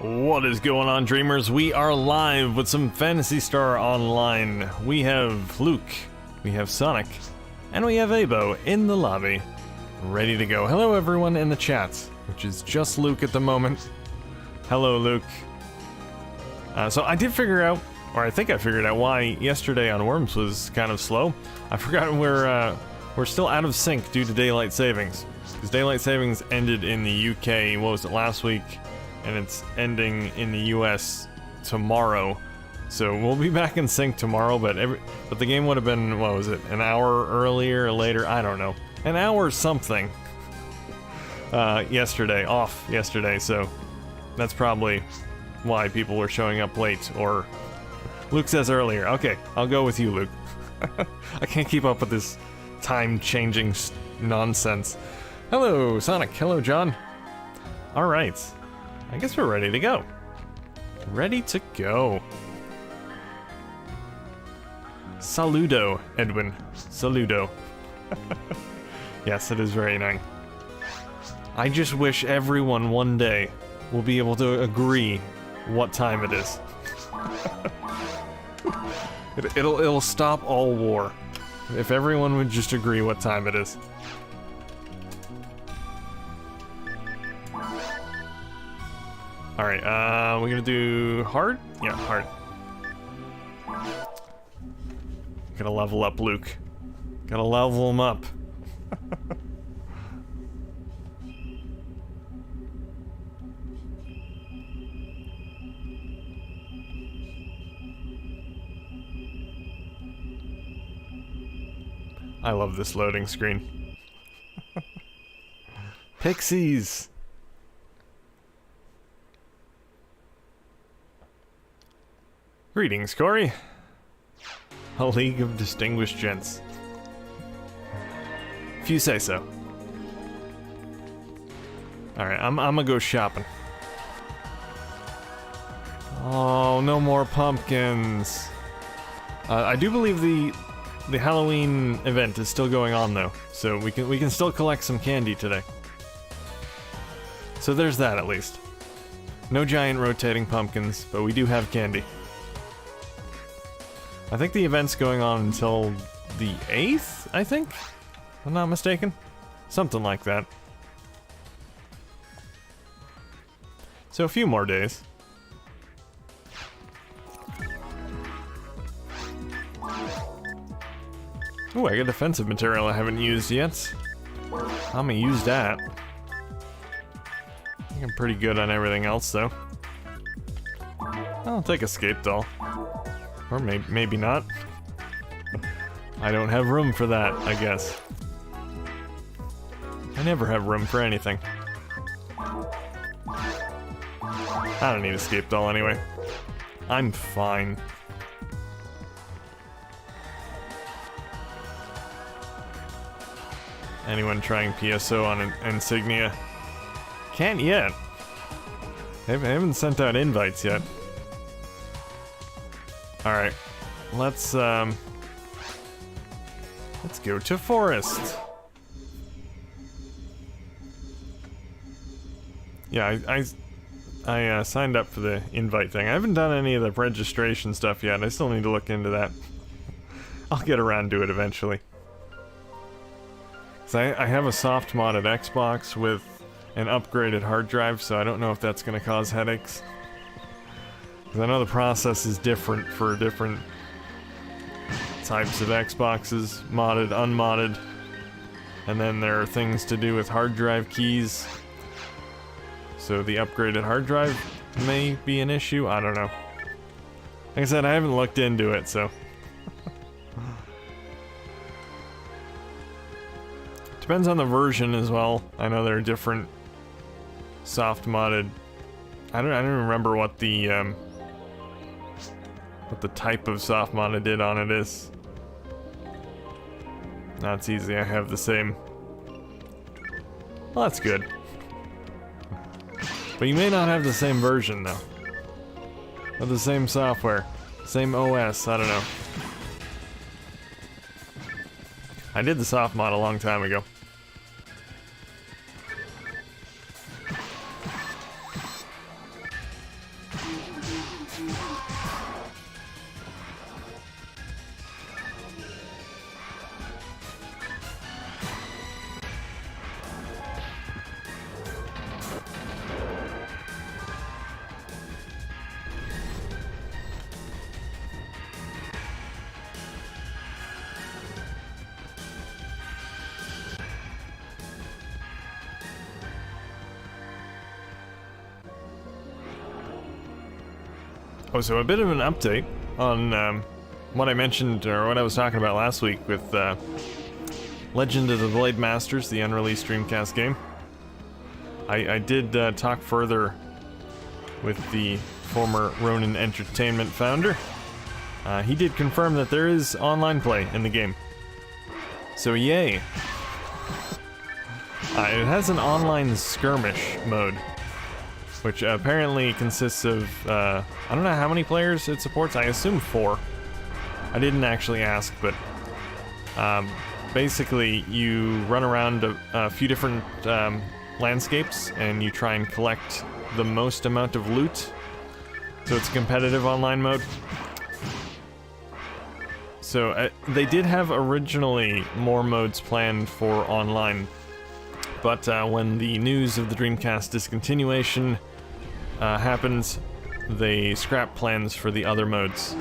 What is going on, dreamers? We are live with some Phantasy Star Online. We have Luke, we have Sonic, and we have Abo in the lobby, ready to go. Hello everyone in the chat, which is just Luke at the moment. Hello, Luke. So I did figure out, or I think I figured out why yesterday on Worms was kind of slow. I forgot we're still out of sync due to daylight savings. Because daylight savings ended in the UK, what was it, last week? And it's ending in the US tomorrow. So we'll be back in sync tomorrow, but the game would have been, what was it, an hour earlier or later? I don't know. An hour something. Yesterday, off yesterday, so that's probably why people were showing up late, or Luke says earlier. Okay, I'll go with you, Luke. I can't keep up with this time-changing nonsense. Hello, Sonic. Hello, John. Alright. I guess we're ready to go. Ready to go. Saludo, Edwin. Saludo. Yes, it is very nice. I just wish everyone one day will be able to agree what time it is. It'll stop all war. If everyone would just agree what time it is. Alright, we're gonna do hard? Yeah, hard. Gotta level up Luke. Gotta level him up. I love this loading screen. Pixies! Greetings, Corey. A league of distinguished gents. If you say so. Alright, I'm gonna go shopping. Oh, no more pumpkins. I do believe the Halloween event is still going on though, so we can still collect some candy today. So there's that at least. No giant rotating pumpkins, but we do have candy. I think the event's going on until the 8th, I think? If I'm not mistaken. Something like that. So a few more days. Ooh, I got defensive material I haven't used yet. I'm gonna use that. I think I'm pretty good on everything else, though. I'll take Escape Doll. Or maybe not. I don't have room for that, I guess. I never have room for anything. I don't need Escape Doll anyway. I'm fine. Anyone trying PSO on an Insignia? Can't yet. They haven't sent out invites yet. Alright, let's go to Forest. Yeah, I signed up for the invite thing. I haven't done any of the registration stuff yet. I still need to look into that. I'll get around to it eventually. So I have a soft modded Xbox with an upgraded hard drive, so I don't know if that's going to cause headaches. I know the process is different for different types of Xboxes, modded, unmodded, and then there are things to do with hard drive keys. So the upgraded hard drive may be an issue, I don't know. Like I said, I haven't looked into it, so. Depends on the version as well. I know there are different soft modded. I don't remember what the type of soft mod I did on it is. That's easy, I have the same. Well, that's good. But you may not have the same version, though. Or the same software. Same OS, I don't know. I did the soft mod a long time ago. Oh, so a bit of an update on what I mentioned, or what I was talking about last week with Legend of the Blade Masters, the unreleased Dreamcast game. I did talk further with the former Ronin Entertainment founder. He did confirm that there is online play in the game. So yay. It has an online skirmish mode, which apparently consists of, I don't know how many players it supports, I assume 4. I didn't actually ask, but basically you run around a few different landscapes and you try and collect the most amount of loot. So it's a competitive online mode. So they did have originally more modes planned for online, but when the news of the Dreamcast discontinuation happens, they scrap plans for the other modes.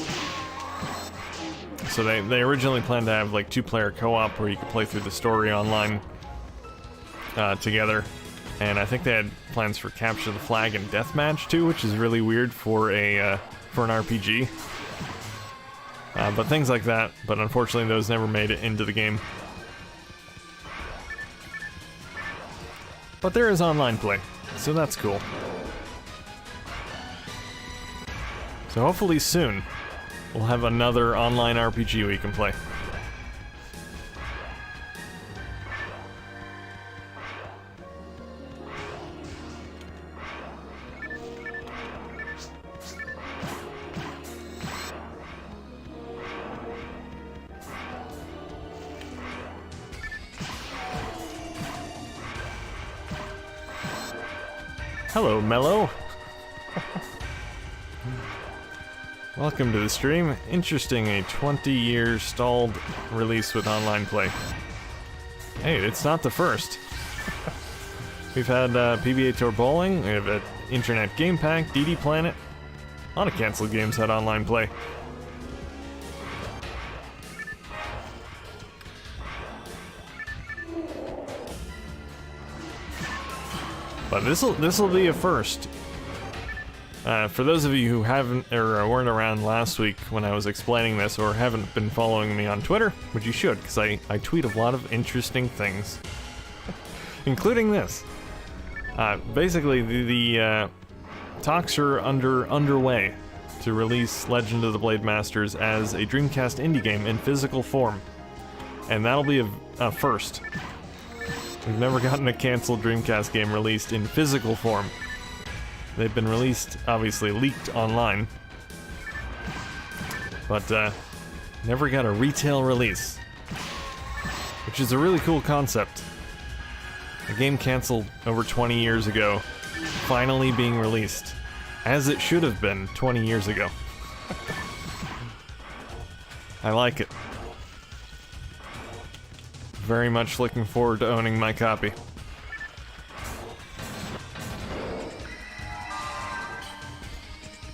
So they originally planned to have like 2-player co-op where you could play through the story online together, and I think they had plans for Capture the Flag and Deathmatch too, which is really weird for an RPG. But things like that, but unfortunately those never made it into the game. But there is online play, so that's cool. So hopefully soon, we'll have another online RPG we can play. Hello, Mello. Welcome to the stream. Interesting, a 20-year stalled release with online play. Hey, it's not the first. We've had PBA Tour Bowling, we have Internet Game Pack, DD Planet. A lot of canceled games had online play. But this'll be a first. For those of you who haven't or weren't around last week when I was explaining this, or haven't been following me on Twitter, which you should, because I tweet a lot of interesting things, including this. Basically, the talks are underway to release Legend of the Blade Masters as a Dreamcast indie game in physical form, and that'll be a first. We've never gotten a canceled Dreamcast game released in physical form. They've been released, obviously leaked online, but never got a retail release, which is a really cool concept. A game canceled over 20 years ago, finally being released, as it should have been 20 years ago. I like it. Very much looking forward to owning my copy.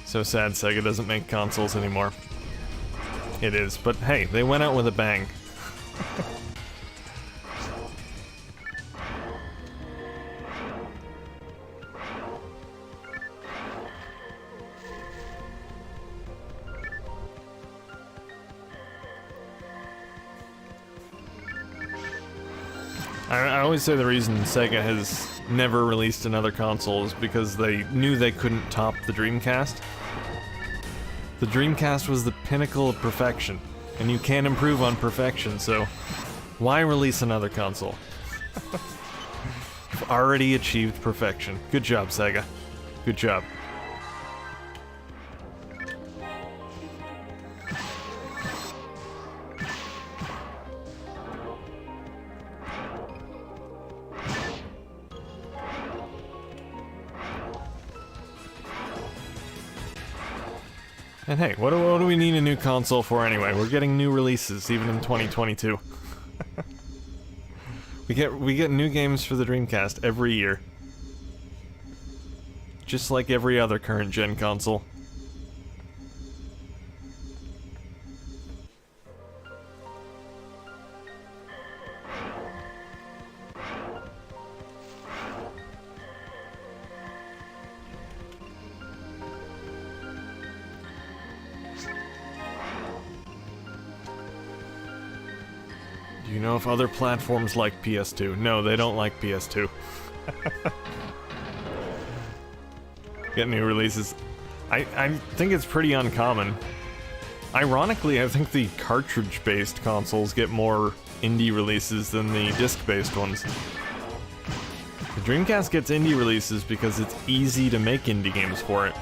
So sad Sega doesn't make consoles anymore. It is, but hey, they went out with a bang. I always say the reason Sega has never released another console is because they knew they couldn't top the Dreamcast. The Dreamcast was the pinnacle of perfection, and you can't improve on perfection, so why release another console? You've already achieved perfection. Good job, Sega. Good job. And hey, what do we need a new console for anyway? We're getting new releases even in 2022. we get new games for the Dreamcast every year. Just like every other current gen console. Do you know if other platforms like PS2? No, they don't like PS2. Get new releases. I think it's pretty uncommon. Ironically, I think the cartridge-based consoles get more indie releases than the disc-based ones. The Dreamcast gets indie releases because it's easy to make indie games for it.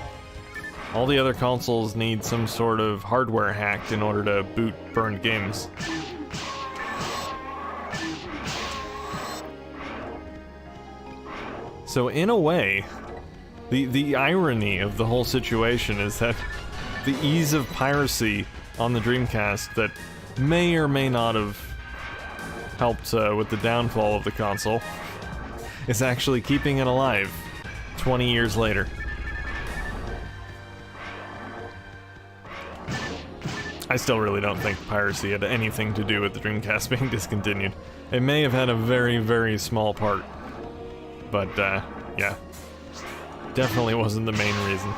All the other consoles need some sort of hardware hack in order to boot burned games. So in a way, the irony of the whole situation is that the ease of piracy on the Dreamcast that may or may not have helped with the downfall of the console is actually keeping it alive 20 years later. I still really don't think piracy had anything to do with the Dreamcast being discontinued. It may have had a very, very small part, but yeah, definitely wasn't the main reason.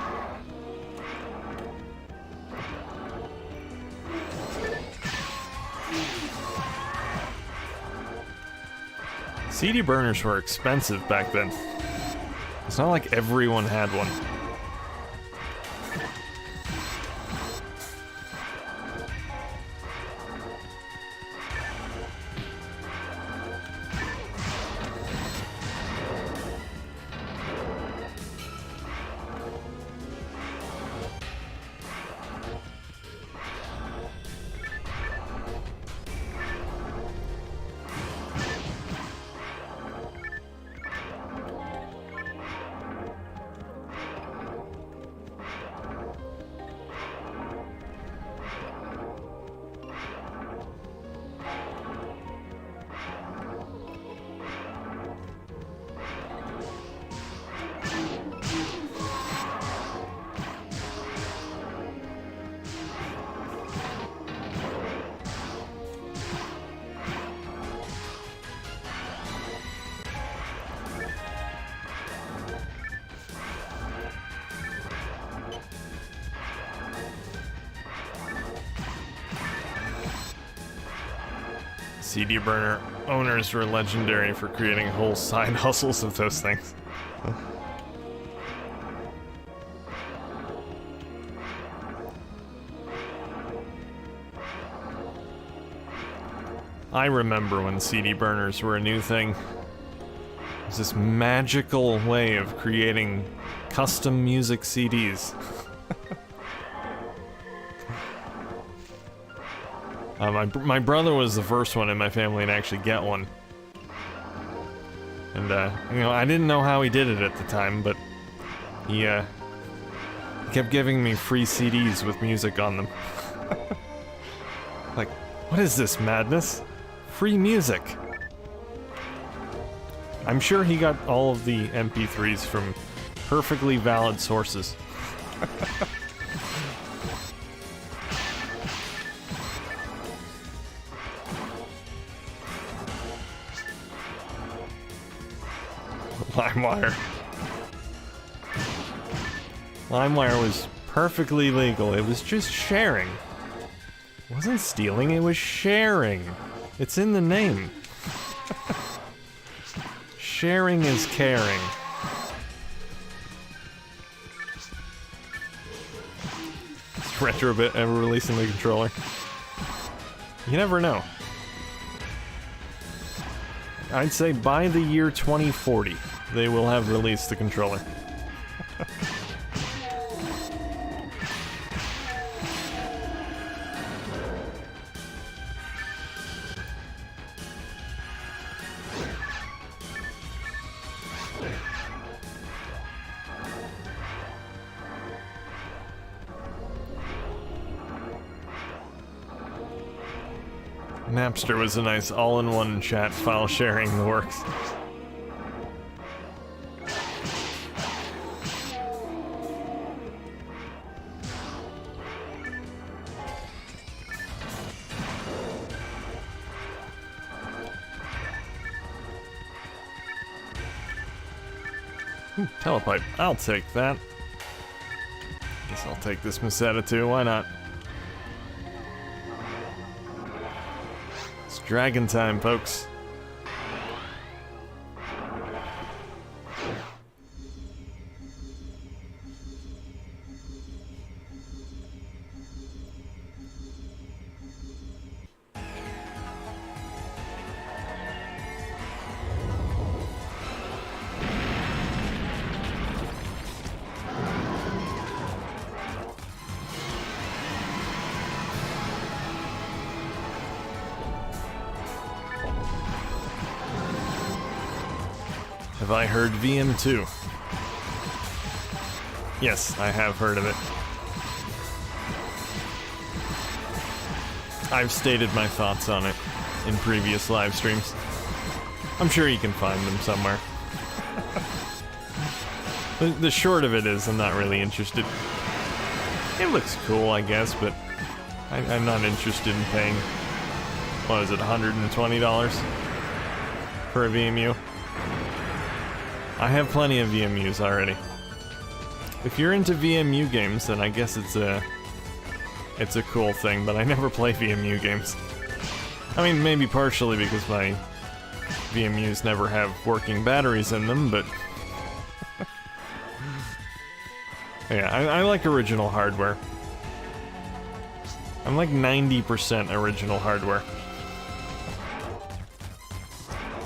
CD burners were expensive back then. It's not like everyone had one. CD burner owners were legendary for creating whole side hustles of those things. I remember when CD burners were a new thing. It was this magical way of creating custom music CDs. My brother was the first one in my family to actually get one. And, you know, I didn't know how he did it at the time, but he kept giving me free CDs with music on them. Like, what is this madness? Free music! I'm sure he got all of the MP3s from perfectly valid sources. LimeWire. LimeWire was perfectly legal. It was just sharing. It wasn't stealing, it was sharing. It's in the name. Sharing is caring. Is Retrobit ever releasing the controller? You never know. I'd say by the year 2040, they will have released the controller. Napster was a nice all-in-one chat file sharing the works. Ooh, telepipe. I'll take that. Guess I'll take this Meseta too, why not? Let's Dragon time, folks. Have I heard VM2? Yes, I have heard of it. I've stated my thoughts on it in previous live streams. I'm sure you can find them somewhere. The short of it is, I'm not really interested. It looks cool, I guess, but I'm not interested in paying, what is it, $120 for a VMU? I have plenty of VMUs already. If you're into VMU games, then I guess it's a cool thing, but I never play VMU games. I mean, maybe partially because my VMUs never have working batteries in them, but... yeah, I like original hardware. I'm like 90% original hardware.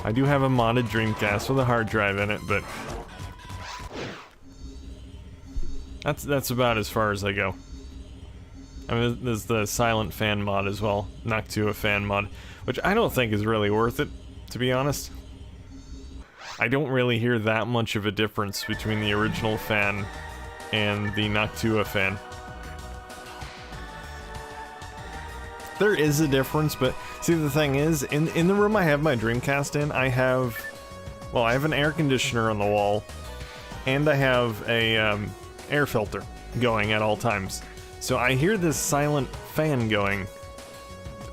I do have a modded Dreamcast with a hard drive in it, but that's about as far as I go. I mean, there's the Silent Fan mod as well, Noctua Fan mod, which I don't think is really worth it, to be honest. I don't really hear that much of a difference between the original fan and the Noctua fan. There is a difference, but see, the thing is, in the room I have my Dreamcast in, I have an air conditioner on the wall, and I have a air filter going at all times. So I hear this silent fan going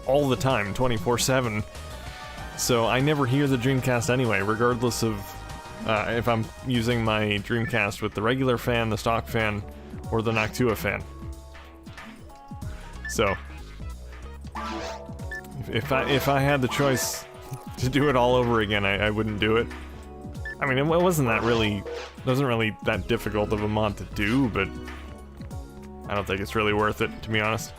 all the time, 24/7. So I never hear the Dreamcast anyway, regardless of if I'm using my Dreamcast with the regular fan, the stock fan, or the Noctua fan. So if I had the choice to do it all over again, I wouldn't do it. I mean, it wasn't really that difficult of a mod to do, but I don't think it's really worth it, to be honest.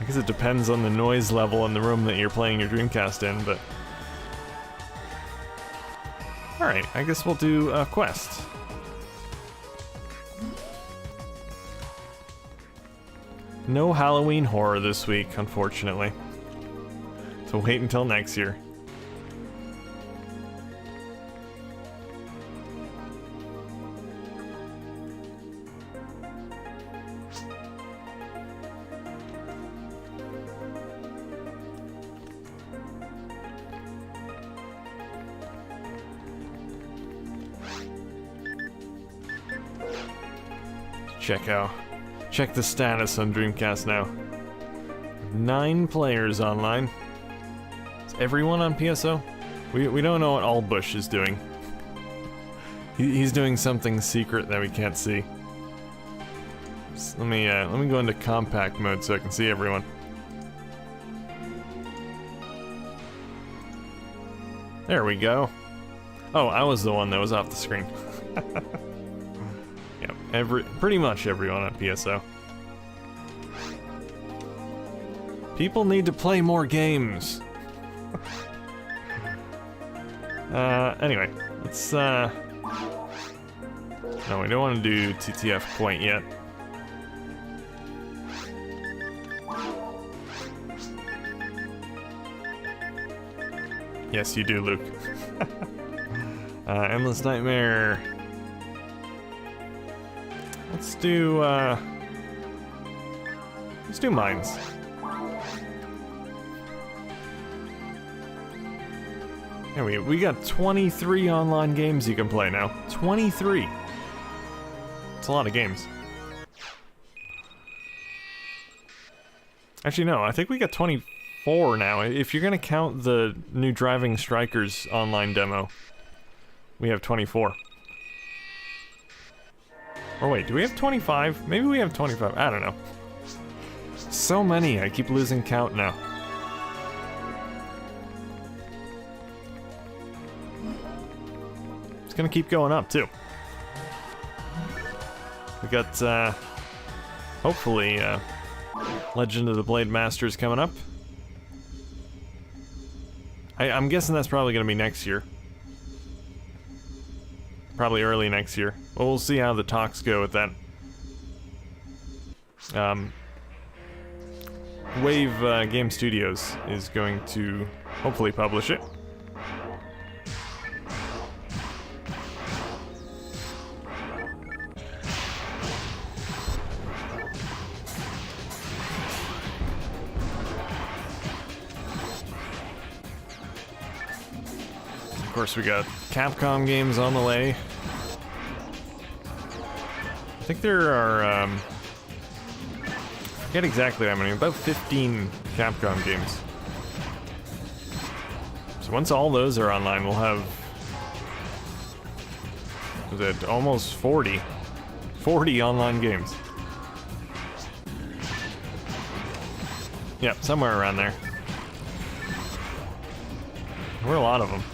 I guess it depends on the noise level in the room that you're playing your Dreamcast in, but... Alright, I guess we'll do a quest. No Halloween horror this week, unfortunately. So wait until next year. Check the status on Dreamcast now. 9 players online. Is everyone on PSO? We don't know what Allbush is doing. He's doing something secret that we can't see. So let me go into compact mode so I can see everyone. There we go. Oh, I was the one that was off the screen. Pretty much everyone on PSO. People need to play more games. Anyway, let's, no, we don't want to do TTF quite yet. Yes, you do, Luke. Endless Nightmare. Let's do mines. Yeah, we got 23 online games you can play now. 23. It's a lot of games. Actually, no, I think we got 24 now. If you're gonna count the new Driving Strikers online demo, we have 24. Or wait, do we have 25? Maybe we have 25, I don't know. So many, I keep losing count now. gonna keep going up too. We got hopefully Legend of the Blade Masters coming up. I'm guessing that's probably gonna be next year. Probably early next year. Well, we'll see how the talks go with that. Wave Game Studios is going to hopefully publish it. Of course, we got Capcom games on the way. I think there are, I forget exactly how many, about 15 Capcom games. So once all those are online, we'll have, was it almost 40 online games. Yep, somewhere around there. There were a lot of them.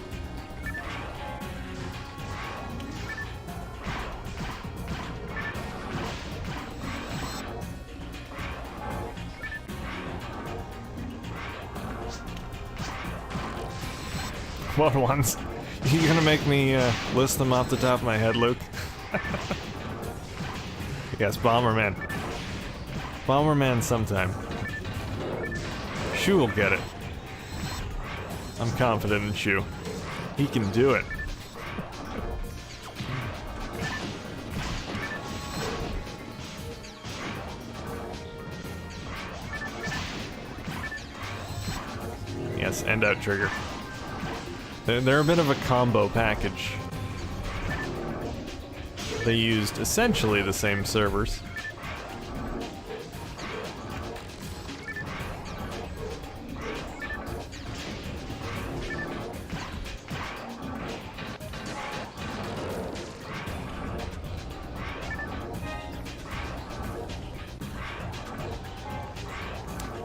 What ones? You gonna make me list them off the top of my head, Luke? Yes, Bomberman. Bomberman sometime. Shu will get it. I'm confident in Shu. He can do it. Yes, end out trigger. They're a bit of a combo package. They used essentially the same servers.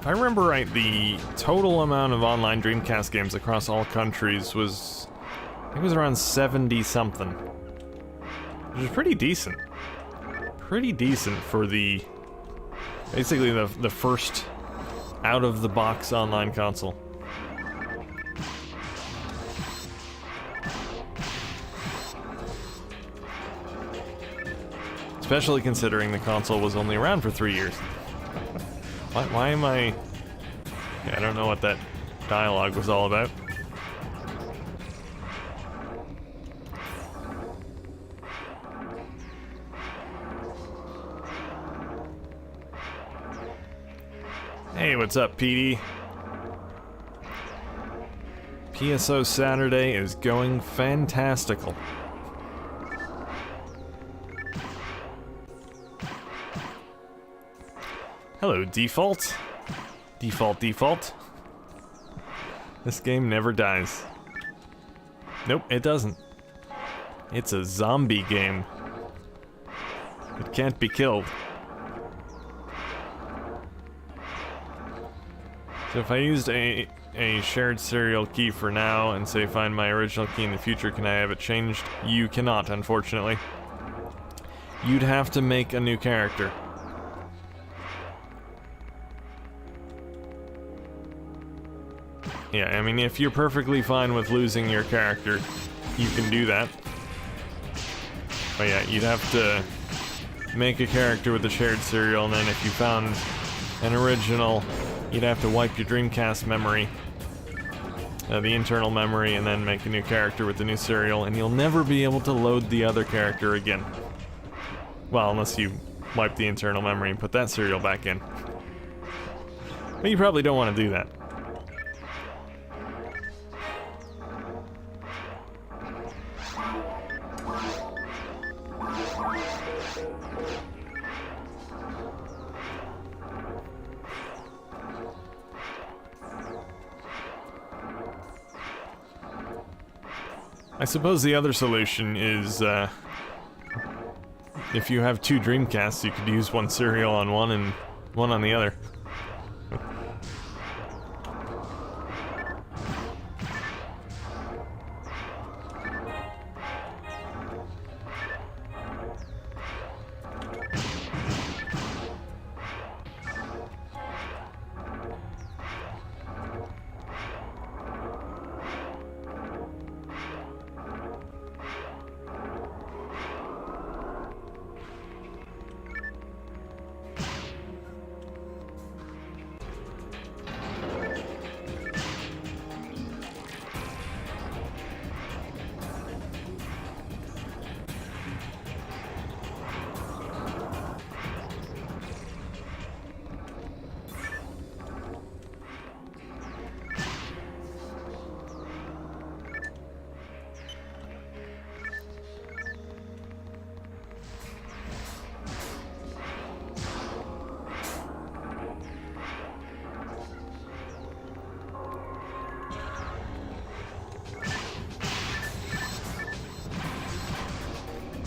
If I remember right, the total amount of online Dreamcast games across all countries was, I think it was around 70-something. Which is pretty decent. Pretty decent for the, basically the first out-of-the-box online console. Especially considering the console was only around for 3 years. Why am I... Yeah, I don't know what that dialogue was all about. Hey, what's up, PD? PSO Saturday is going fantastical. Hello, Default. Default. This game never dies. Nope, it doesn't. It's a zombie game. It can't be killed. So if I used a shared serial key for now and say find my original key in the future, can I have it changed? You cannot, unfortunately. You'd have to make a new character. Yeah, I mean, if you're perfectly fine with losing your character, you can do that. But yeah, you'd have to make a character with a shared serial, and then if you found an original, you'd have to wipe your Dreamcast memory, the internal memory, and then make a new character with the new serial, and you'll never be able to load the other character again. Well, unless you wipe the internal memory and put that serial back in. But you probably don't want to do that. I suppose the other solution is, if you have two Dreamcasts, you could use one serial on one and one on the other.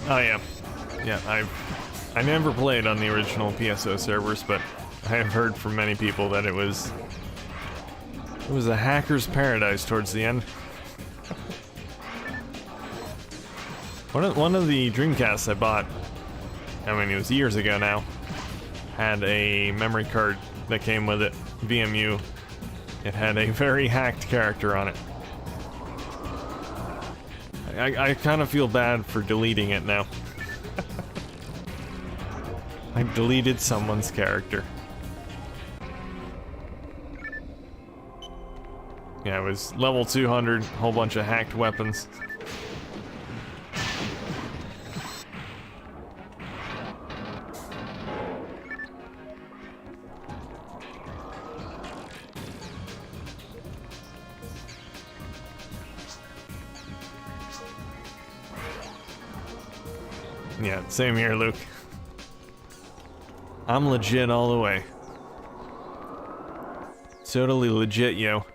Oh yeah. Yeah, I never played on the original PSO servers, but I have heard from many people that it was a hacker's paradise towards the end. One of the Dreamcasts I bought, I mean it was years ago now, had a memory card that came with it, VMU. It had a very hacked character on it. I kind of feel bad for deleting it now. I deleted someone's character. Yeah, it was level 200, whole bunch of hacked weapons. Yeah, same here, Luke. I'm legit all the way. Totally legit, yo.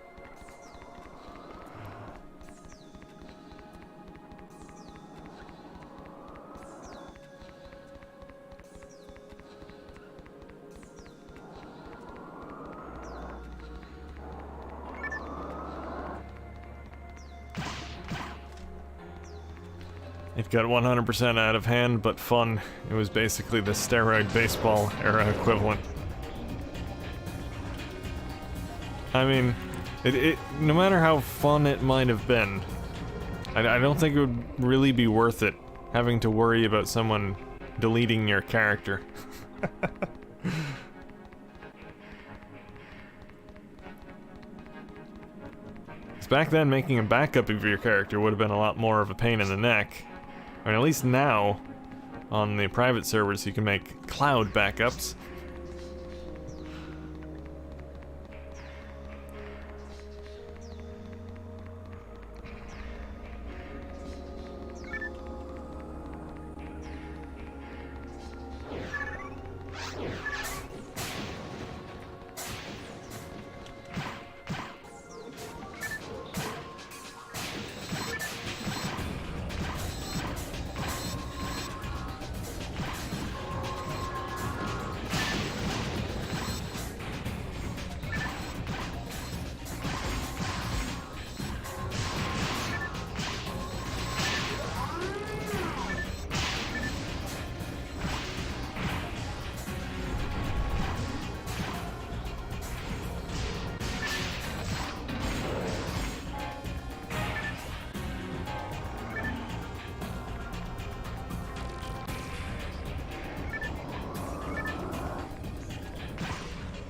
It got 100% out of hand, but fun. It was basically the steroid baseball era equivalent. I mean, no matter how fun it might have been, I don't think it would really be worth it having to worry about someone deleting your character. Back then, making a backup of your character would have been a lot more of a pain in the neck. I mean, at least now, on the private servers, you can make cloud backups.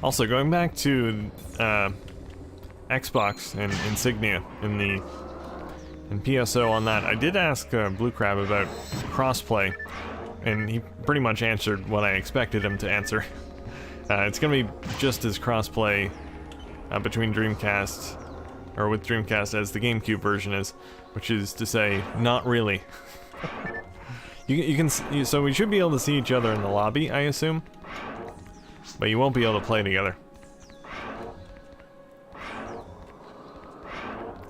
Also, going back to Xbox and Insignia in PSO on that, I did ask Blue Crab about crossplay, and he pretty much answered what I expected him to answer. It's gonna be just as crossplay between Dreamcast, or with Dreamcast as the GameCube version is, which is to say, not really. So we should be able to see each other in the lobby, I assume. But you won't be able to play together.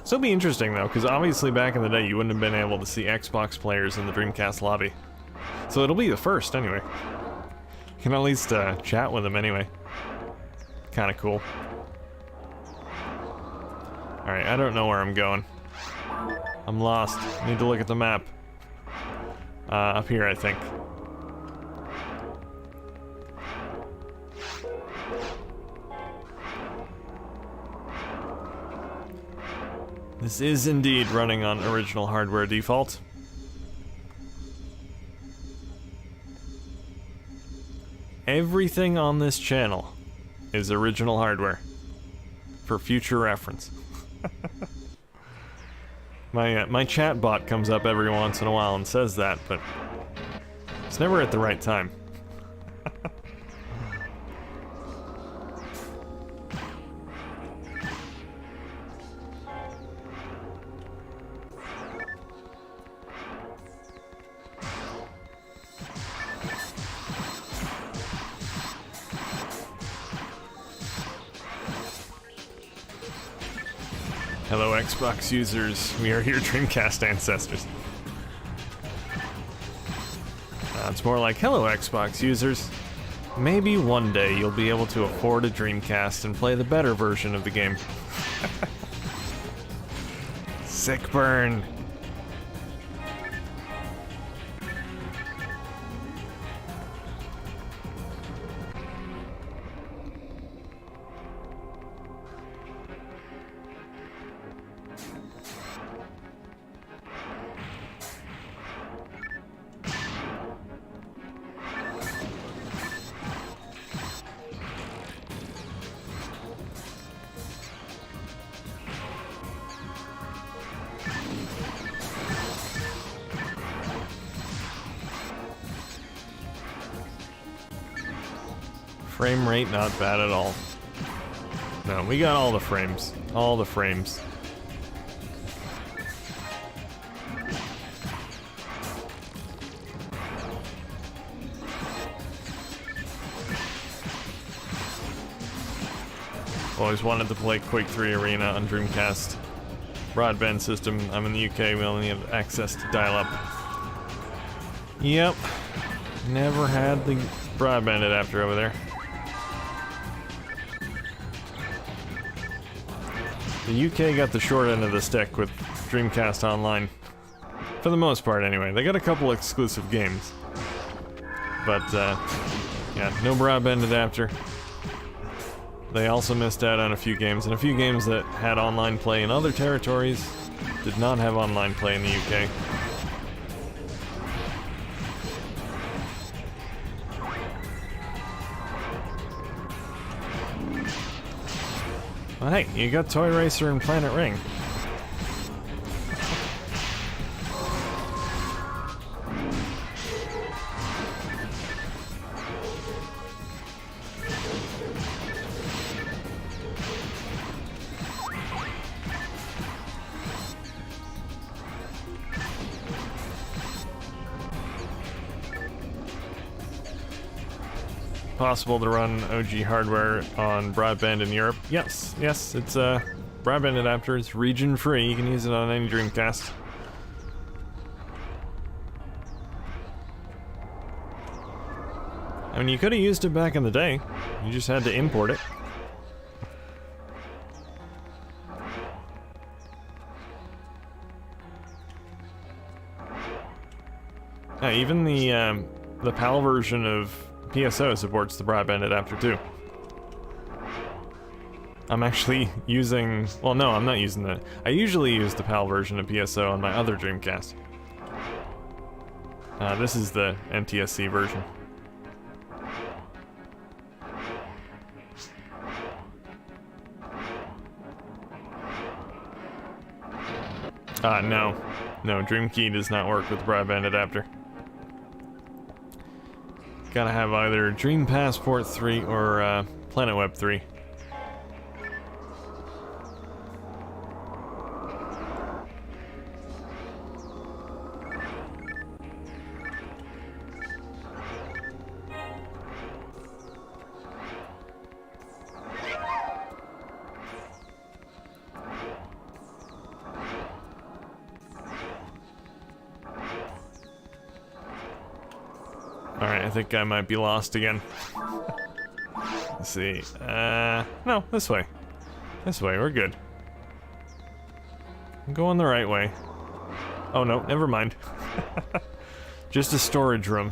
So it'll be interesting though, because obviously back in the day you wouldn't have been able to see Xbox players in the Dreamcast lobby. So it'll be the first anyway. You can at least chat with them anyway. Kinda cool. Alright, I don't know where I'm going. I'm lost. Need to look at the map. Up here, I think. This is indeed running on original hardware default. Everything on this channel is original hardware, for future reference. My chat bot comes up every once in a while and says that, but it's never at the right time. Hello Xbox users, we are your Dreamcast ancestors. It's more like, hello Xbox users. Maybe one day you'll be able to afford a Dreamcast and play the better version of the game. Sick burn. Frame rate not bad at all. No, we got all the frames. All the frames. Always wanted to play Quake 3 Arena on Dreamcast. Broadband system. I'm in the UK, we only have access to dial-up. Yep. Never had the broadband adapter over there. The UK got the short end of the stick with Dreamcast Online. For the most part, anyway. They got a couple exclusive games. But, yeah, no broadband adapter. They also missed out on a few games, and a few games that had online play in other territories did not have online play in the UK. Well, hey, you got Toy Racer and Planet Ring. Possible to run OG hardware on broadband in Europe? Yes, yes, it's a broadband adapter. It's region free. You can use it on any Dreamcast. I mean, you could have used it back in the day. You just had to import it. Even the PAL version of PSO supports the broadband adapter too. I'm actually using... well, no, I'm not using that. I usually use the PAL version of PSO on my other Dreamcast. This is the NTSC version. No. No, DreamKey does not work with the broadband adapter. Gotta have either Dream Passport 3 or Planet Web 3. Alright, I think I might be lost again. Let's see. No, this way. This way, we're good. I'm going the right way. Oh no, never mind. Just a storage room.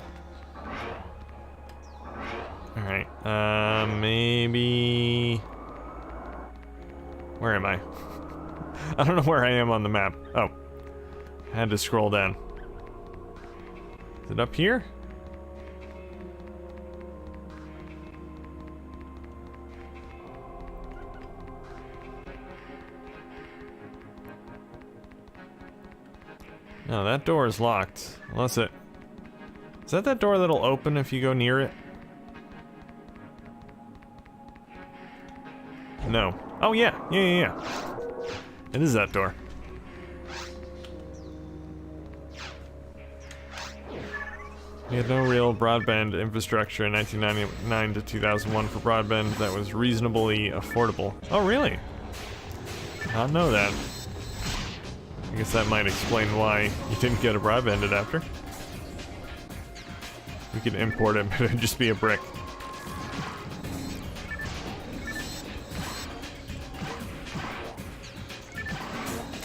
Alright, maybe... where am I? I don't know where I am on the map. Oh. I had to scroll down. Is it up here? No, that door is locked. Unless it... is that door that'll open if you go near it? No. Oh yeah, yeah. It is that door. We had no real broadband infrastructure in 1999 to 2001 for broadband that was reasonably affordable. Oh really? I didn't know that. I guess that might explain why you didn't get a broadband adapter. We could import it, but it'd just be a brick.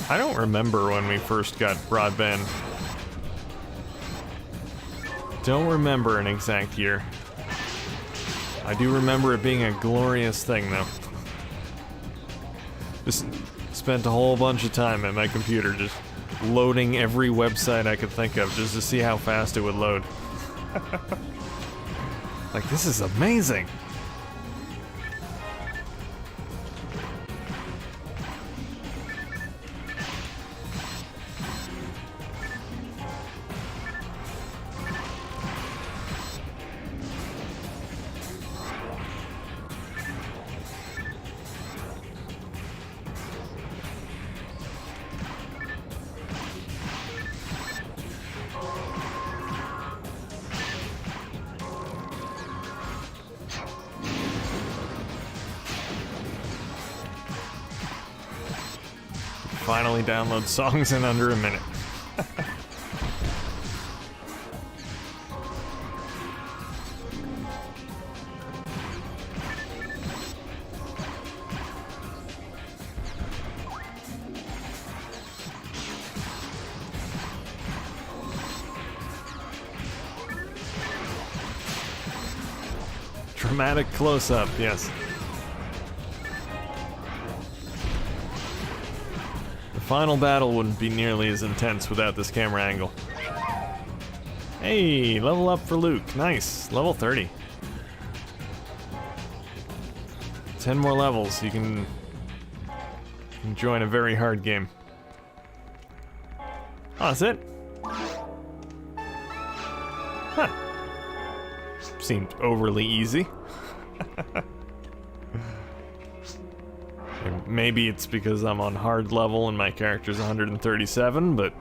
I don't remember when we first got broadband. Don't remember an exact year. I do remember it being a glorious thing, though. Just spent a whole bunch of time at my computer just loading every website I could think of just to see how fast it would load. Like, this is amazing! Finally download songs in under a minute. Dramatic close-up, yes. Final battle wouldn't be nearly as intense without this camera angle. Hey, level up for Luke. Nice. Level 30. 10 more levels. You can join a very hard game. Oh, that's it? Huh. Seemed overly easy. Maybe it's because I'm on hard level and my character's 137, but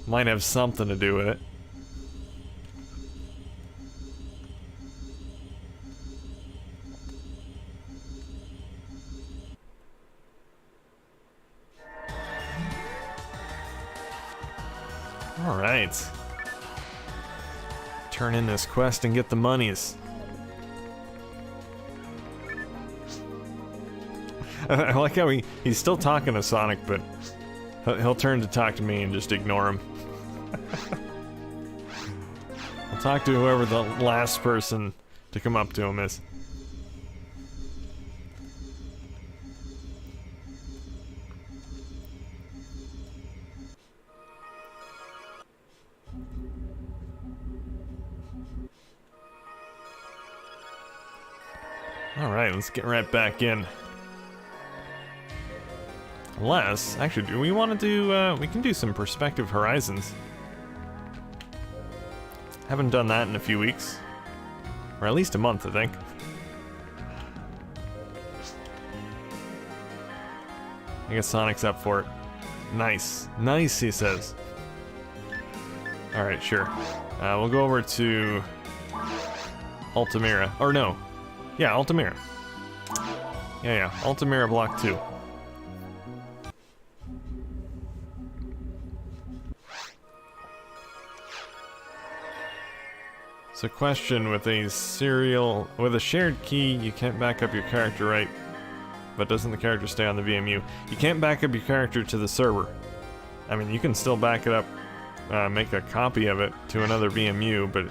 might have something to do with it. All right. Turn in this quest and get the monies. I like how he's still talking to Sonic, but he'll turn to talk to me and just ignore him. I'll talk to whoever the last person to come up to him is. Alright, let's get right back in. Unless, actually, do we want to do, we can do some Perspective Horizons. Haven't done that in a few weeks. Or at least a month, I think. I guess Sonic's up for it. Nice. Nice, he says. Alright, sure. We'll go over to Altamira. Or no. Yeah, Altamira. Yeah, Altamira Block 2. So question, with a shared key, you can't back up your character, right? But doesn't the character stay on the VMU? You can't back up your character to the server. I mean, you can still back it up, make a copy of it to another VMU, but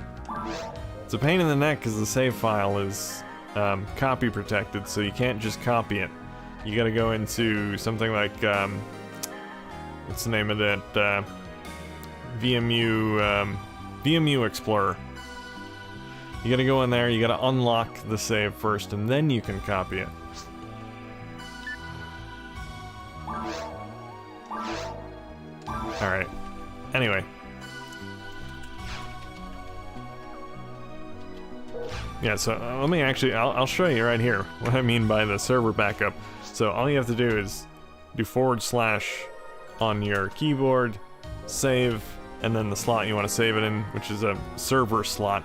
it's a pain in the neck because the save file is copy protected, so you can't just copy it. You gotta go into something like, what's the name of that, VMU Explorer. You gotta go in there, you gotta unlock the save first, and then you can copy it. Alright. Anyway. Yeah, so let me actually, I'll show you right here what I mean by the server backup. So all you have to do is do / on your keyboard, save, and then the slot you want to save it in, which is a server slot.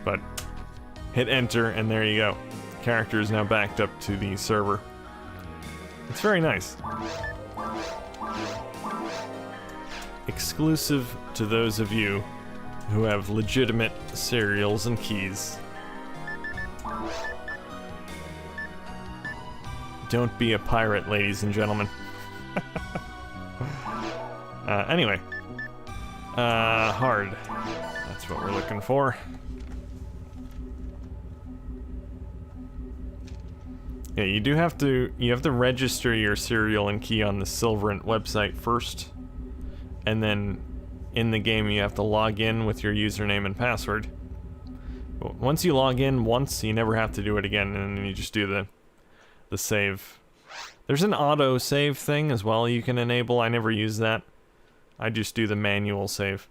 But hit enter, and there you go. Character is now backed up to the server. It's very nice. exclusive to those of you who have legitimate cereals and keys. Don't be a pirate, ladies and gentlemen. Anyway. Hard. That's what we're looking for. Yeah, you have to register your serial and key on the Silverant website first, and then in the game you have to log in with your username and password. Once you log in once, you never have to do it again, and then you just do the save. There's an auto save thing as well you can enable. I never use that. I just do the manual save.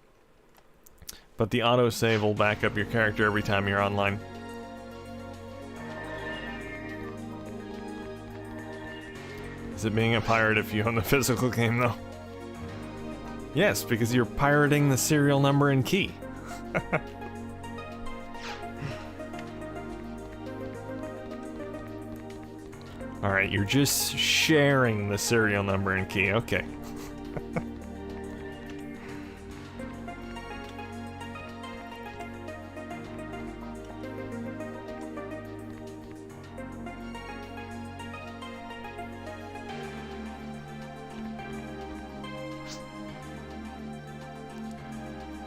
But the auto save will back up your character every time you're online. Is it being a pirate if you own the physical game, though? Yes, because you're pirating the serial number and key. Alright, you're just sharing the serial number and key, okay.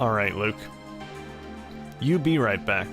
Alright, Luke. You be right back.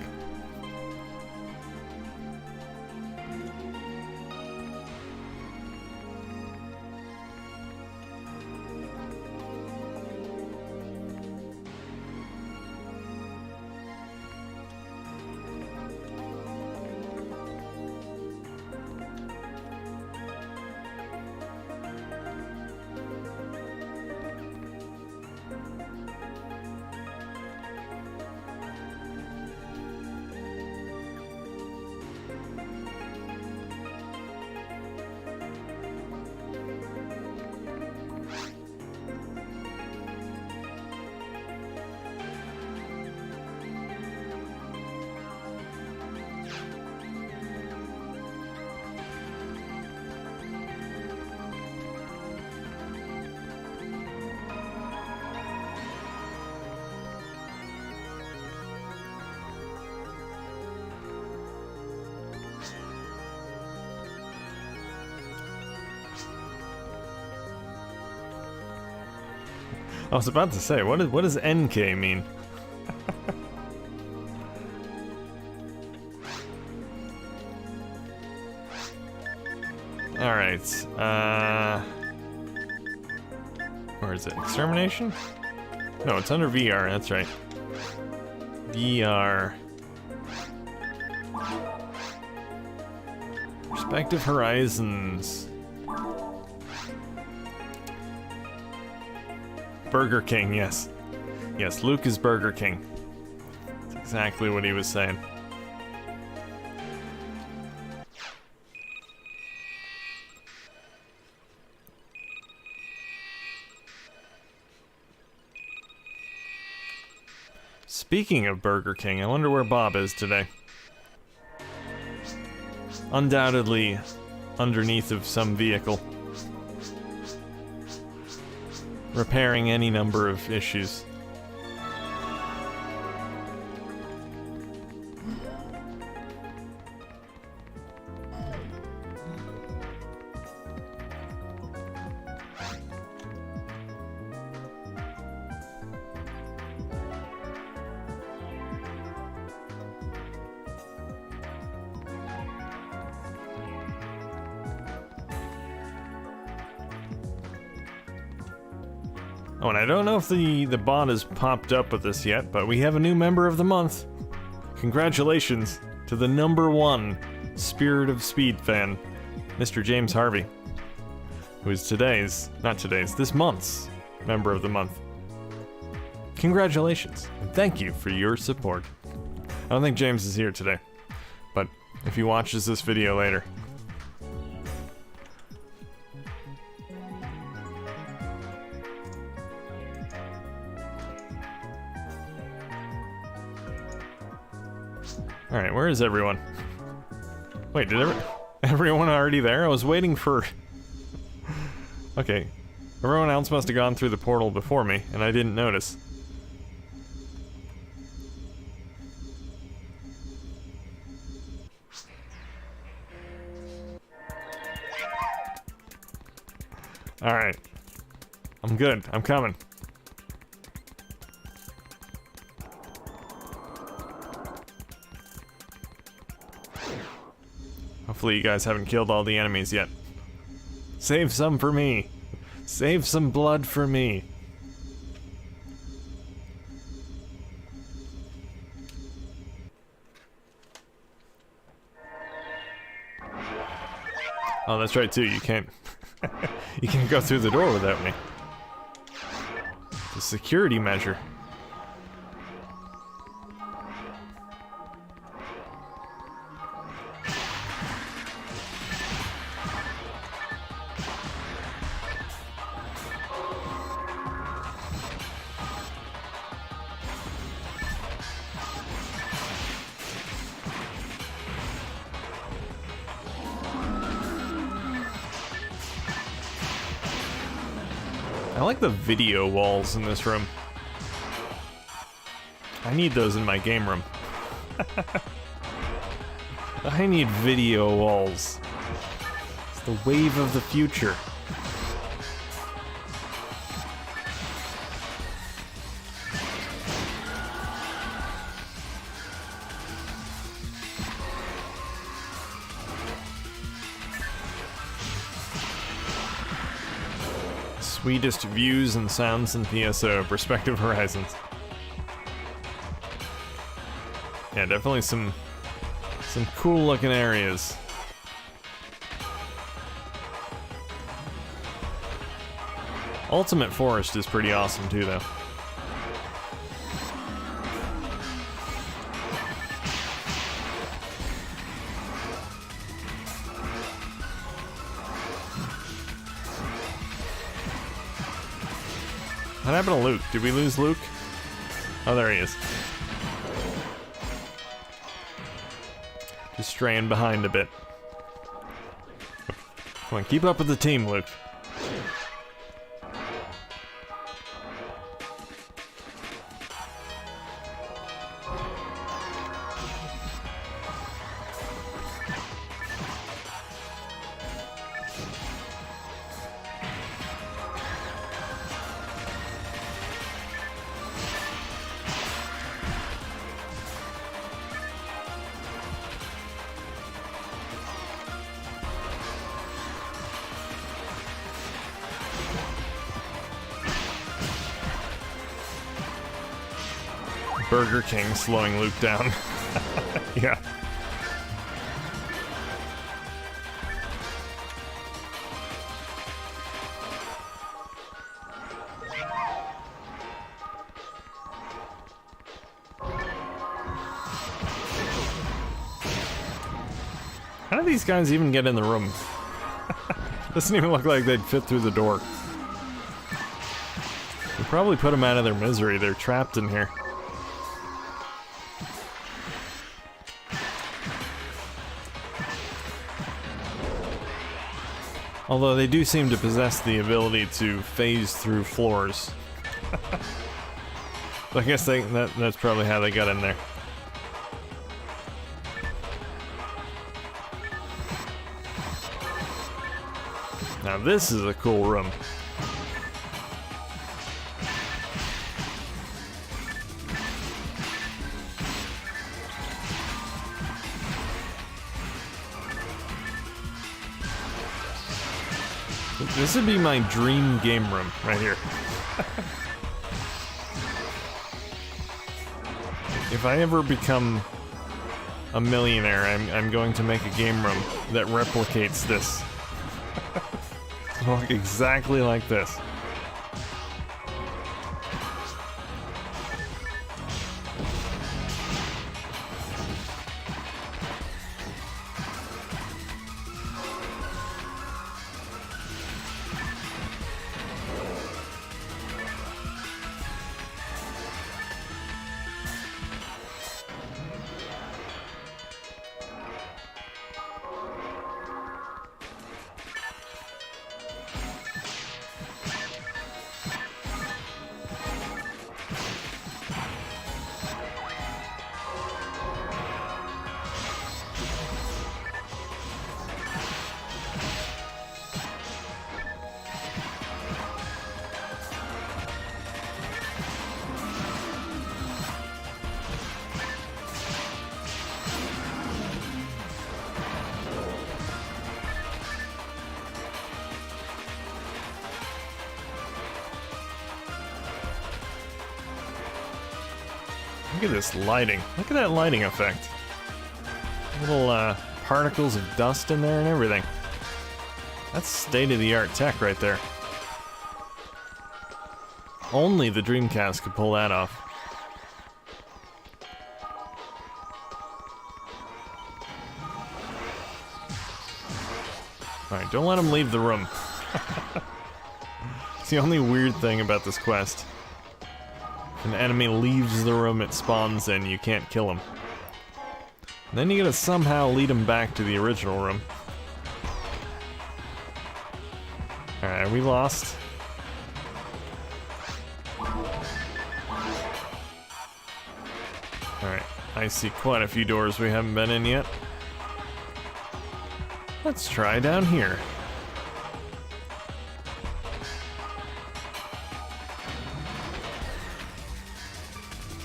I was about to say, what does NK mean? Alright, where is it? Extermination? No, it's under VR, that's right. VR. Perspective Horizons. Burger King, yes. Yes, Luke is Burger King. That's exactly what he was saying. Speaking of Burger King, I wonder where Bob is today. Undoubtedly underneath of some vehicle. Repairing any number of issues. Oh, and I don't know if the bot has popped up with this yet, but we have a new member of the month. Congratulations to the #1 Spirit of Speed fan, Mr. James Harvey, who is this month's member of the month. Congratulations, and thank you for your support. I don't think James is here today, but if he watches this video later, alright, where is everyone? Wait, did everyone already there? I was waiting for... Okay. Everyone else must have gone through the portal before me, and I didn't notice. Alright. I'm good. I'm coming. Hopefully you guys haven't killed all the enemies yet. Save some for me. Save some blood for me. Oh, that's right too. You can't you can't go through the door without me. It's a security measure. I like the video walls in this room. I need those in my game room. I need video walls. It's the wave of the future. Sweetest views and sounds in PSO, perspective horizons. Yeah, definitely some cool looking areas. Ultimate Forest is pretty awesome too, though. What happened to Luke? Did we lose Luke? Oh, there he is. Just straying behind a bit. Come on, keep up with the team, Luke. Burger King slowing Luke down. Yeah. How do these guys even get in the room? Doesn't even look like they'd fit through the door. We probably put them out of their misery. They're trapped in here. Although they do seem to possess the ability to phase through floors. So I guess that's probably how they got in there. Now this is a cool room. This would be my dream game room, right here. If I ever become a millionaire, I'm going to make a game room that replicates this. Look exactly like this. Look at this lighting. Look at that lighting effect. Little particles of dust in there and everything. That's state-of-the-art tech right there. Only the Dreamcast could pull that off. Alright, don't let him leave the room. It's the only weird thing about this quest. If an enemy leaves the room it spawns in, you can't kill him. And then you gotta somehow lead him back to the original room. Alright, we lost. Alright, I see quite a few doors we haven't been in yet. Let's try down here.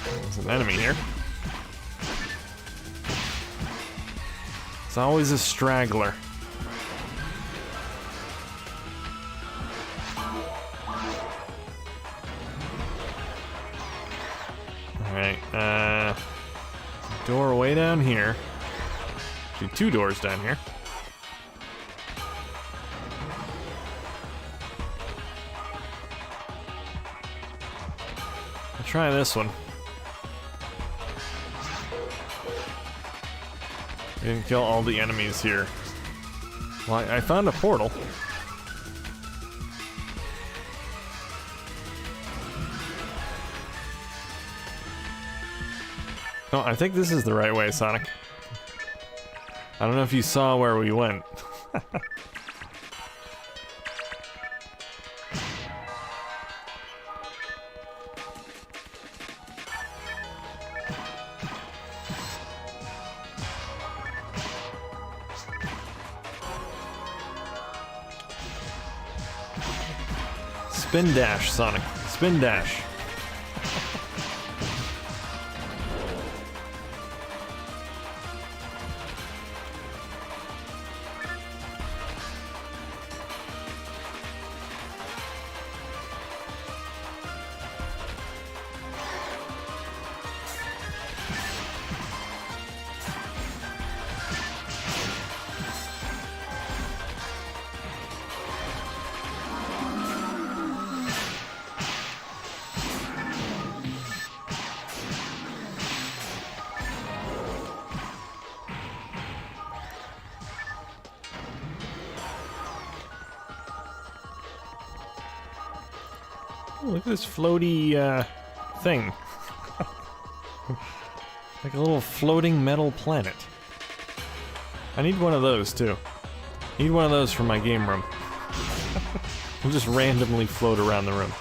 There's an enemy here. It's always a straggler. Alright, door way down here. Actually, two doors down here. I'll try this one. I didn't kill all the enemies here. Well, I found a portal. No, I think this is the right way, Sonic. I don't know if you saw where we went. Spin dash, Sonic. Spin dash. Look at this floaty thing. Like a little floating metal planet. I need one of those too. Need one of those for my game room. We'll just randomly float around the room.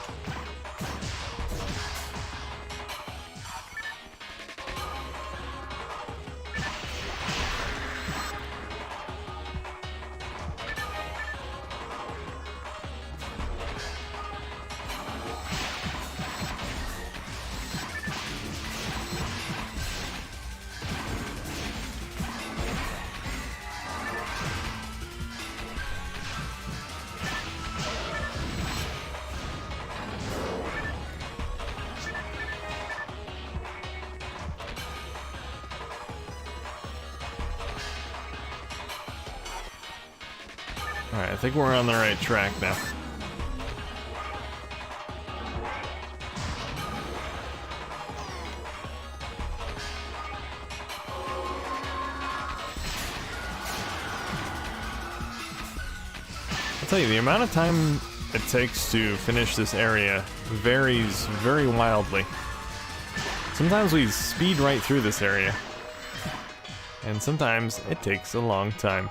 Alright, I think we're on the right track now. I'll tell you, the amount of time it takes to finish this area varies very wildly. Sometimes we speed right through this area, and sometimes it takes a long time.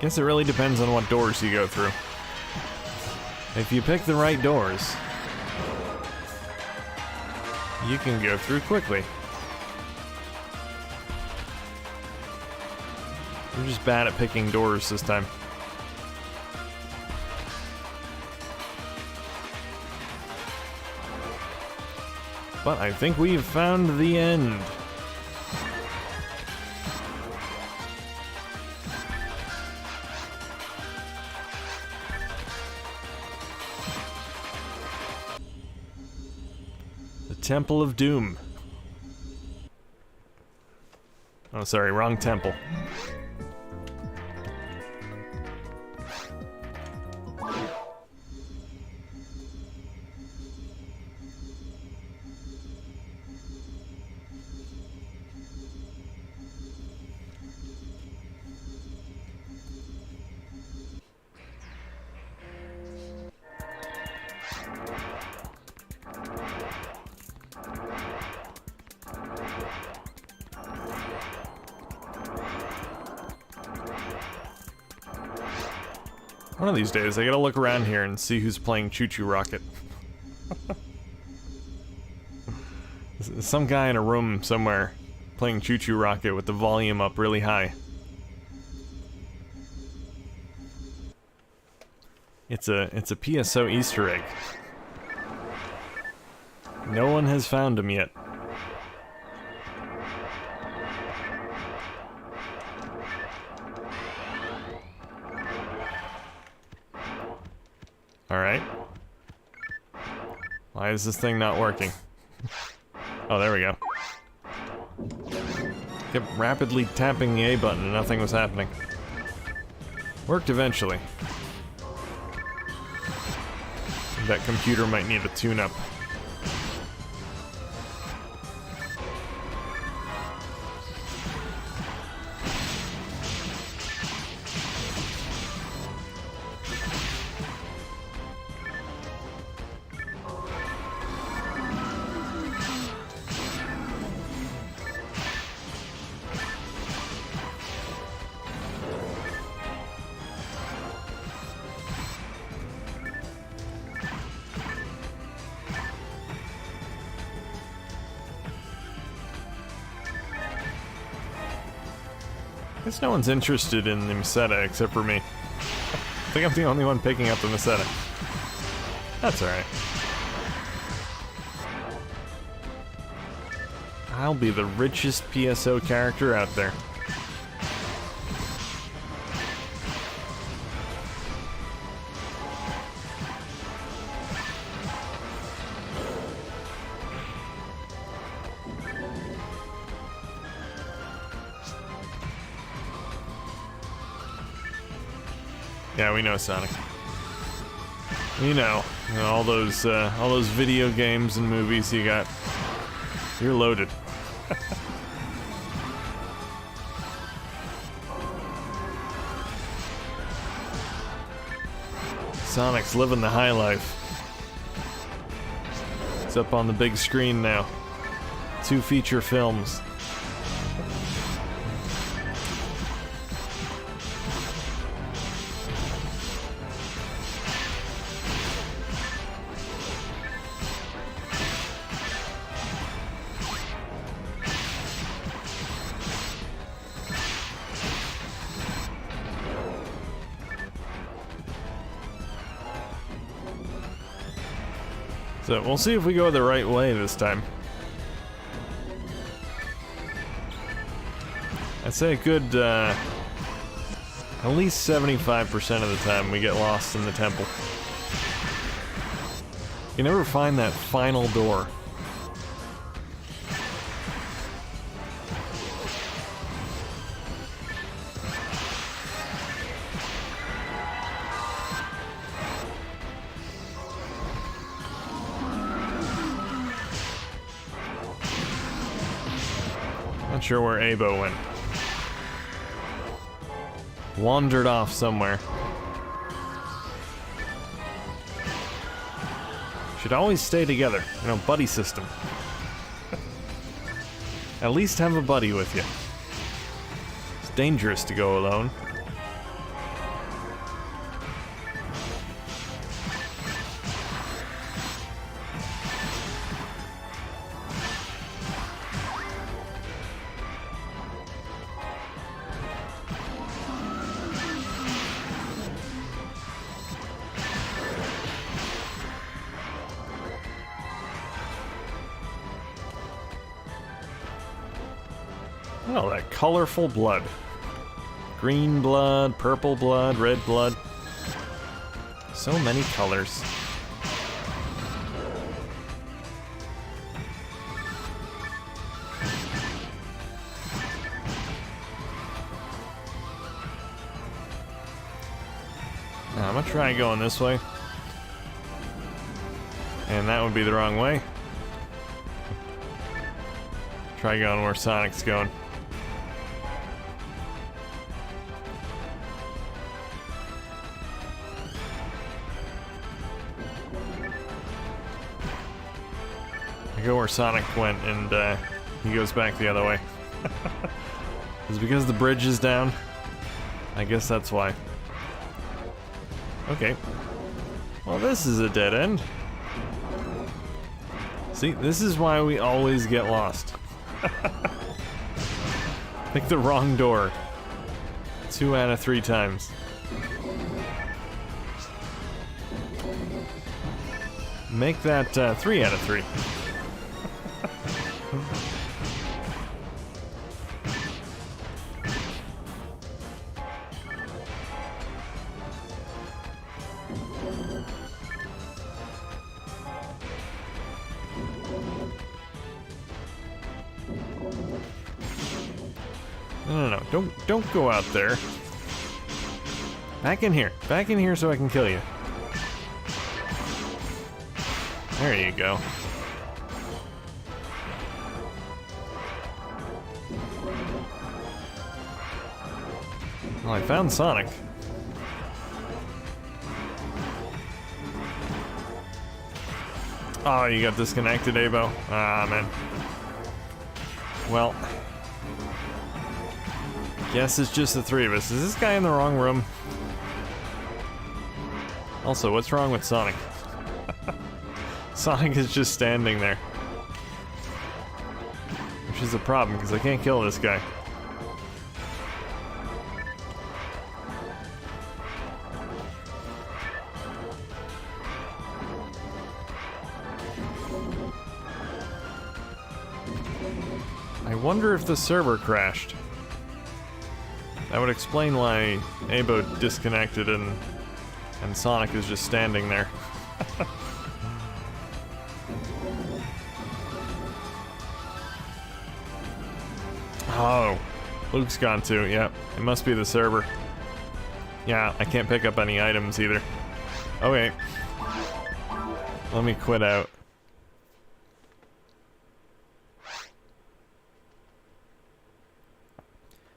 Guess it really depends on what doors you go through. If you pick the right doors, you can go through quickly. We're just bad at picking doors this time. But I think we've found the end. Temple of Doom. Oh, sorry, wrong temple. One of these days, I gotta look around here and see who's playing Choo Choo Rocket. Some guy in a room somewhere playing Choo Choo Rocket with the volume up really high. It's a PSO Easter egg. No one has found him yet. Alright. Why is this thing not working? Oh, there we go. Kept rapidly tapping the A button and nothing was happening. Worked eventually. That computer might need a tune-up. Guess no one's interested in the Meseta except for me. I think I'm the only one picking up the Meseta. That's alright. I'll be the richest PSO character out there. Yeah, we know, Sonic. You know all those video games and movies you got. You're loaded. Sonic's living the high life. It's up on the big screen now. 2 feature films. So we'll see if we go the right way this time. I'd say a good, at least 75% of the time we get lost in the temple. You never find that final door. Not sure where Abo went. Wandered off somewhere. Should always stay together. You know, buddy system. At least have a buddy with you. It's dangerous to go alone. Oh, that colorful blood. Green blood, purple blood, red blood. So many colors. try going this way. And that would be the wrong way. Try going where Sonic's going. I go where Sonic went, and he goes back the other way. Is it because the bridge is down? I guess that's why. Okay. Well, this is a dead end. See, this is why we always get lost. Pick the wrong door. 2 out of 3 times. Make that 3 out of 3. No. Don't go out there. Back in here. Back in here so I can kill you. There you go. Well, I found Sonic. Oh, you got disconnected, Abo. Ah, man. Well, guess it's just the 3 of us. Is this guy in the wrong room? Also, what's wrong with Sonic? Sonic is just standing there. Which is a problem, because I can't kill this guy. I wonder if the server crashed. That would explain why Abo disconnected and Sonic is just standing there. Oh, Luke's gone too, yep. It must be the server. Yeah, I can't pick up any items either. Okay. Let me quit out.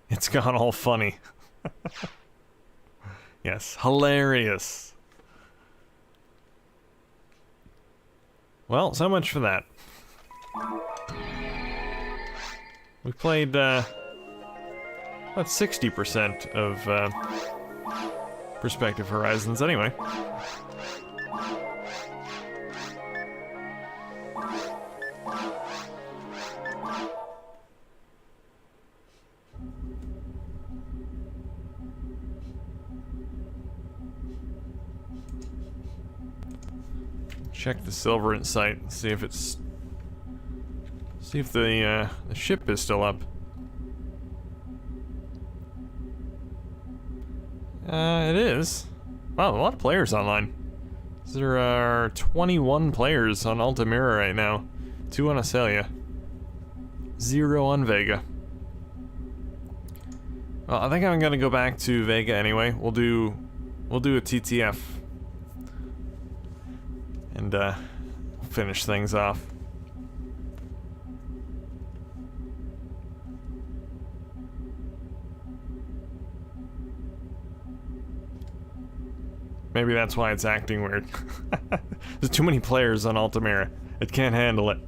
It's gone all funny. Yes, hilarious. Well, so much for that. We played about 60% of Perspective Horizons anyway. Check the Silverant site, see if it's... see if the ship is still up. It is. Wow, a lot of players online. There are 21 players on Altamira right now. 2 on Acelia. 0 on Vega. Well, I think I'm gonna go back to Vega anyway. We'll do a TTF. And finish things off. Maybe that's why it's acting weird. There's too many players on Altamira. It can't handle it.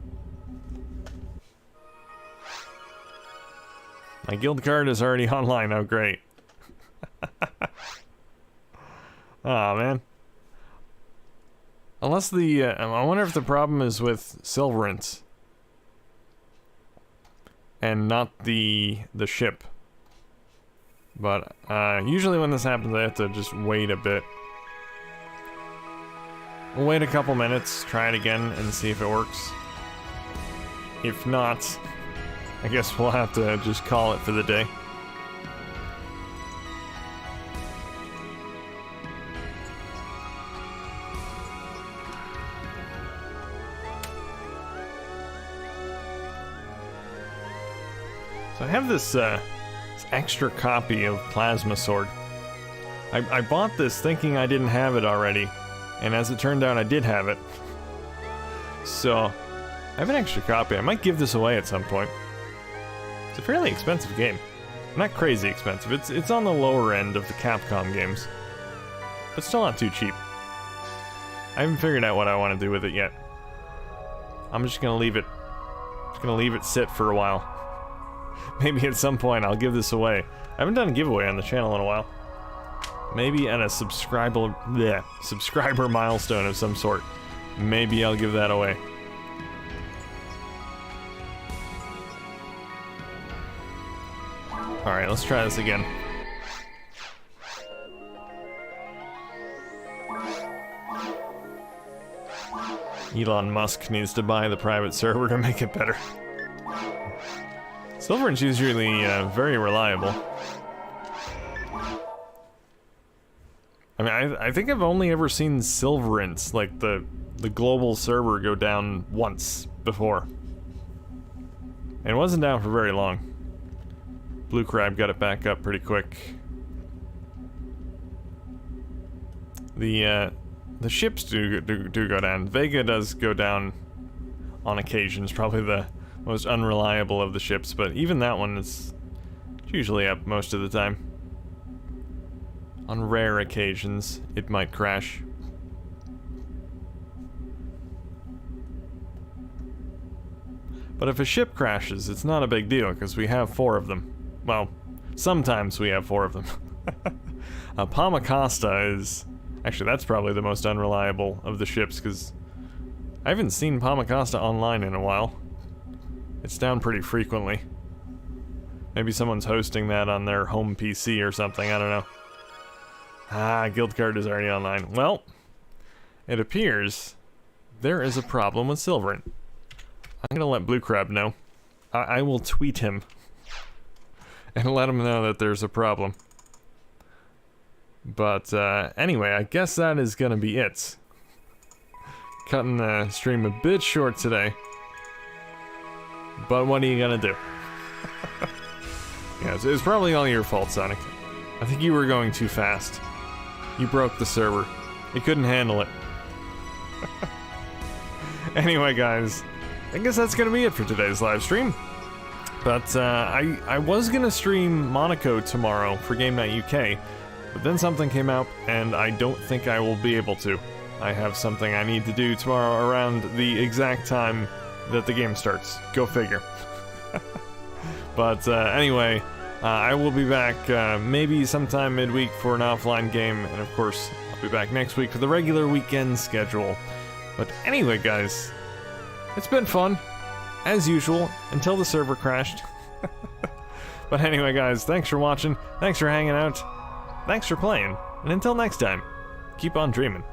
My guild card is already online. Oh, great. Oh, man. Unless the, I wonder if the problem is with Silverant. And not the ship. But, usually when this happens I have to just wait a bit. We'll wait a couple minutes, try it again, and see if it works. If not, I guess we'll have to just call it for the day. So I have this extra copy of Plasma Sword. I bought this thinking I didn't have it already, and as it turned out, I did have it. So, I have an extra copy. I might give this away at some point. It's a fairly expensive game. Not crazy expensive. It's on the lower end of the Capcom games, but still not too cheap. I haven't figured out what I want to do with it yet. I'm just gonna leave it. Just gonna leave it sit for a while. Maybe at some point I'll give this away. I haven't done a giveaway on the channel in a while. Maybe at a subscriber milestone of some sort. Maybe I'll give that away. Alright, let's try this again. Elon Musk needs to buy the private server to make it better. Silverant's usually very reliable. I mean, I think I've only ever seen Silverant, like the global server, go down once before. And it wasn't down for very long. Blue Crab got it back up pretty quick. The ships do go down. Vega does go down on occasions, probably the most unreliable of the ships, but even that one is usually up most of the time. On rare occasions, it might crash. But if a ship crashes, it's not a big deal, because we have 4 of them. Well, sometimes we have 4 of them. Pamacasta is... Actually, that's probably the most unreliable of the ships, because I haven't seen Pamacasta online in a while. It's down pretty frequently. Maybe someone's hosting that on their home PC or something, I don't know. Ah, Guildcard is already online. Well, it appears there is a problem with Silverant. I'm gonna let Blue Crab know. I will tweet him and let him know that there's a problem. But anyway, I guess that is gonna be it. Cutting the stream a bit short today. But what are you gonna do? Yeah, it's probably all your fault, Sonic. I think you were going too fast. You broke the server. It couldn't handle it. Anyway, guys, I guess that's gonna be it for today's live stream. But I was gonna stream Monaco tomorrow for Game Night UK, but then something came out, and I don't think I will be able to. I have something I need to do tomorrow around the exact time that the game starts. Go figure. But anyway, I will be back maybe sometime midweek for an offline game, and of course, I'll be back next week for the regular weekend schedule. But anyway, guys, it's been fun, as usual, until the server crashed. But anyway, guys, thanks for watching, thanks for hanging out, thanks for playing, and until next time, keep on dreaming.